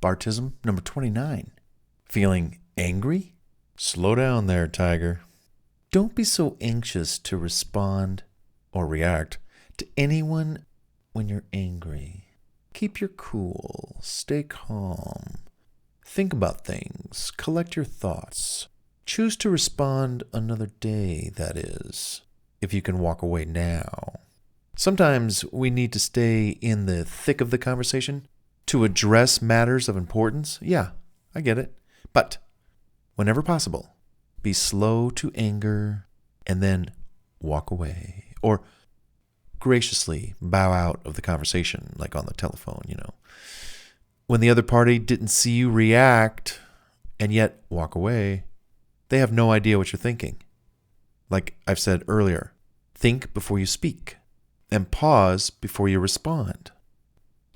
BARTISM number 29. Feeling angry? Slow down there, Tiger. Don't be so anxious to respond or react to anyone when you're angry. Keep your cool. Stay calm. Think about things. Collect your thoughts. Choose to respond another day, that is, if you can walk away now. Sometimes we need to stay in the thick of the conversation to address matters of importance. Yeah, I get it. But whenever possible, be slow to anger and then walk away. Or graciously bow out of the conversation, like on the telephone, When the other party didn't see you react and yet walk away, they have no idea what you're thinking. Like I've said earlier, think before you speak and pause before you respond.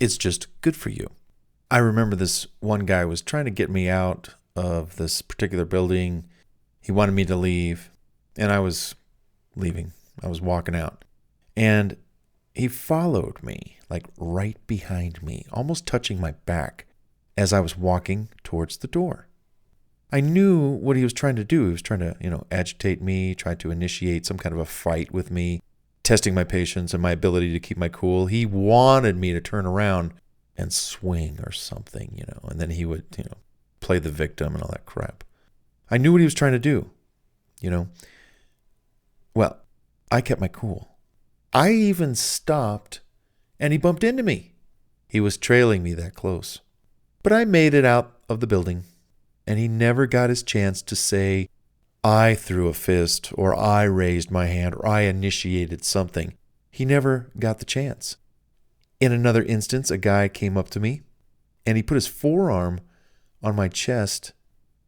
It's just good for you. I remember this one guy was trying to get me out of this particular building. He wanted me to leave, and I was leaving. I was walking out. And he followed me, like right behind me, almost touching my back as I was walking towards the door. I knew what he was trying to do. He was trying to, agitate me, try to initiate some kind of a fight with me, testing my patience and my ability to keep my cool. He wanted me to turn around and swing or something, and then he would, play the victim and all that crap. I knew what he was trying to do, Well, I kept my cool. I even stopped, and he bumped into me. He was trailing me that close. But I made it out of the building, and he never got his chance to say, I threw a fist, or I raised my hand, or I initiated something. He never got the chance. In another instance, a guy came up to me, and he put his forearm on my chest,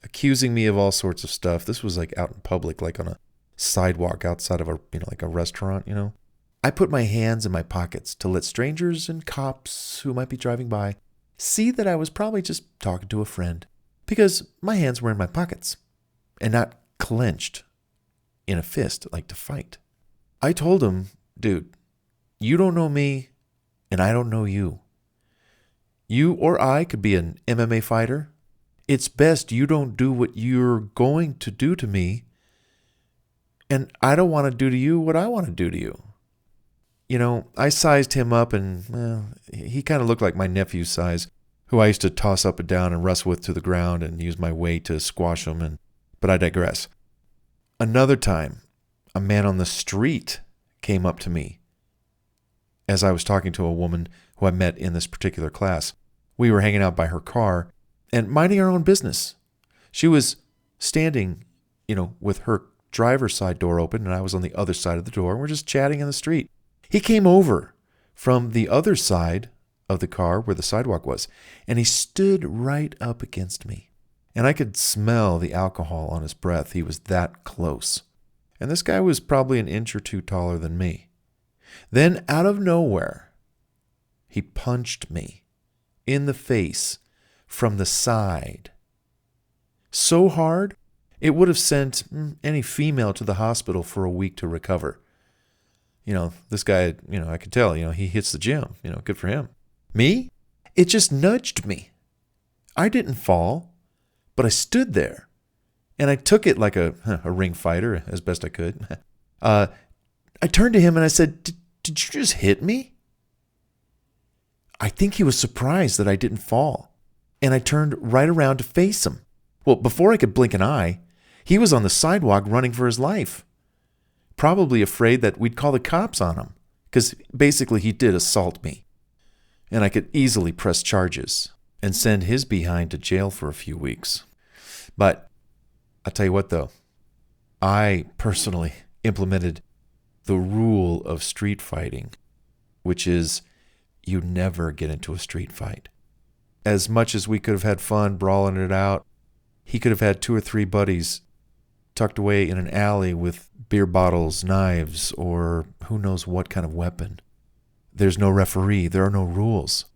accusing me of all sorts of stuff. This was like out in public, like on a sidewalk outside of like a restaurant, I put my hands in my pockets to let strangers and cops who might be driving by see that I was probably just talking to a friend, because my hands were in my pockets and not clenched in a fist like to fight. I told him, dude, you don't know me and I don't know you. You or I could be an MMA fighter. It's best you don't do what you're going to do to me, and I don't want to do to you what I want to do to you. I sized him up, and he kind of looked like my nephew's size, who I used to toss up and down and wrestle with to the ground and use my weight to squash him. But I digress. Another time, a man on the street came up to me as I was talking to a woman who I met in this particular class. We were hanging out by her car and minding our own business. She was standing, with her driver's side door open, and I was on the other side of the door, and we're just chatting in the street. He came over from the other side of the car where the sidewalk was, and he stood right up against me. And I could smell the alcohol on his breath. He was that close. And this guy was probably an inch or two taller than me. Then, out of nowhere, he punched me in the face from the side. So hard, it would have sent any female to the hospital for a week to recover. This guy, I could tell, he hits the gym, good for him. Me? It just nudged me. I didn't fall, but I stood there, and I took it like a ring fighter as best I could. I turned to him and I said, did you just hit me? I think he was surprised that I didn't fall, and I turned right around to face him. Well, before I could blink an eye, he was on the sidewalk running for his life, probably afraid that we'd call the cops on him, because basically he did assault me, and I could easily press charges and send his behind to jail for a few weeks. But I'll tell you what, though, I personally implemented the rule of street fighting, which is you never get into a street fight. As much as we could have had fun brawling it out, he could have had 2 or 3 buddies tucked away in an alley with beer bottles, knives, or who knows what kind of weapon. There's no referee. There are no rules.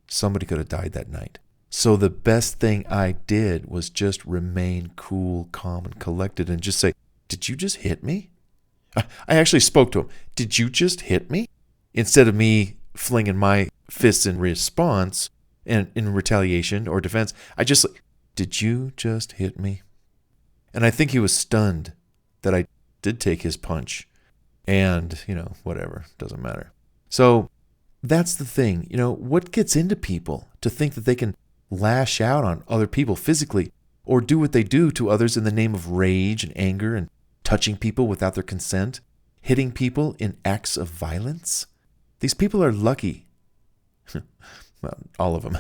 Somebody could have died that night. So the best thing I did was just remain cool, calm, and collected and just say, did you just hit me? I actually spoke to him. Did you just hit me? Instead of me flinging my fists in response And in retaliation or defense, I just, did you just hit me? And I think he was stunned that I did take his punch. And, whatever, doesn't matter. So that's the thing. What gets into people to think that they can lash out on other people physically or do what they do to others in the name of rage and anger and touching people without their consent, hitting people in acts of violence? These people are lucky. Well, all of them.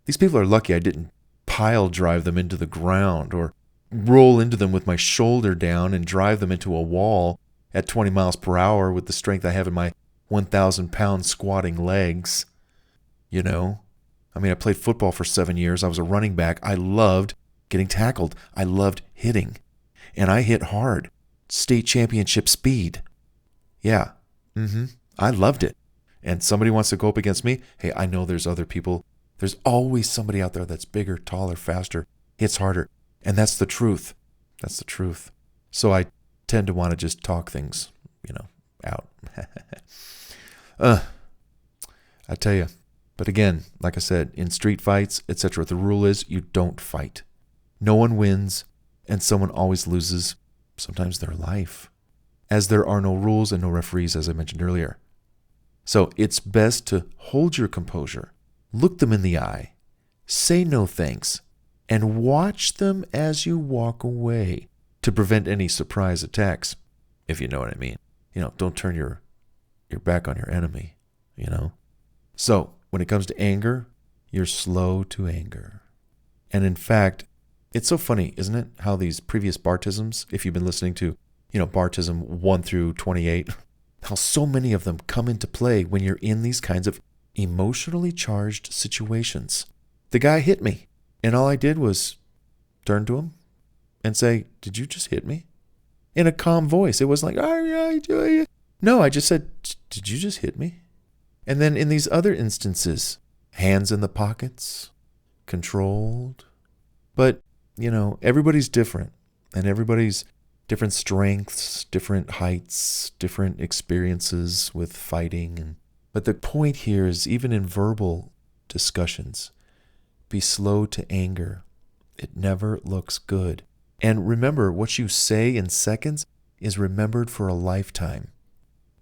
These people are lucky I didn't pile drive them into the ground or roll into them with my shoulder down and drive them into a wall at 20 miles per hour with the strength I have in my 1,000-pound squatting legs. I played football for 7 years. I was a running back. I loved getting tackled. I loved hitting. And I hit hard. State championship speed. Yeah. I loved it. And somebody wants to go up against me. Hey, I know there's other people. There's always somebody out there that's bigger, taller, faster, hits harder. And that's the truth. That's the truth. So I tend to want to just talk things, out. I tell you. But again, like I said, in street fights, etc., the rule is you don't fight. No one wins, and someone always loses, sometimes their life, as there are no rules and no referees, as I mentioned earlier. So it's best to hold your composure, look them in the eye, say no thanks, and watch them as you walk away to prevent any surprise attacks, if you know what I mean. Don't turn your back on your enemy, So when it comes to anger, you're slow to anger. And in fact, it's so funny, isn't it, how these previous Bartisms, if you've been listening to, Bartism 1 through 28, how so many of them come into play when you're in these kinds of emotionally charged situations. The guy hit me, and all I did was turn to him and say, did you just hit me? In a calm voice. It wasn't like, no, I just said, did you just hit me? And then in these other instances, hands in the pockets, controlled. But, everybody's different, and everybody's different strengths, different heights, different experiences with fighting. But the point here is, even in verbal discussions, be slow to anger. It never looks good. And remember, what you say in seconds is remembered for a lifetime.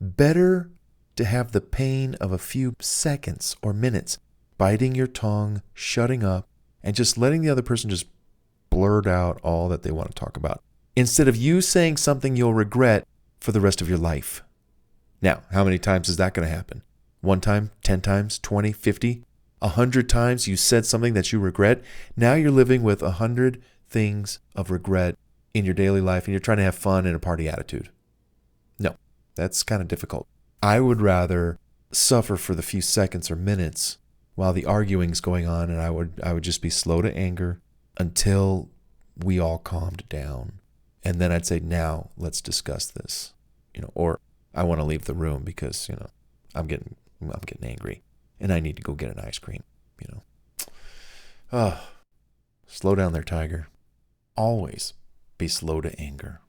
Better to have the pain of a few seconds or minutes, biting your tongue, shutting up, and just letting the other person just blurt out all that they want to talk about, instead of you saying something you'll regret for the rest of your life. Now, how many times is that going to happen? 1 time, 10 times, 20, 50, 100 times you said something that you regret? Now you're living with 100 things of regret in your daily life, and you're trying to have fun and a party attitude. No, that's kind of difficult. I would rather suffer for the few seconds or minutes while the arguing's going on, and I would just be slow to anger until we all calmed down. And then I'd say, now let's discuss this, or I want to leave the room because, I'm getting angry and I need to go get an ice cream, Slow down there, Tiger. Always be slow to anger.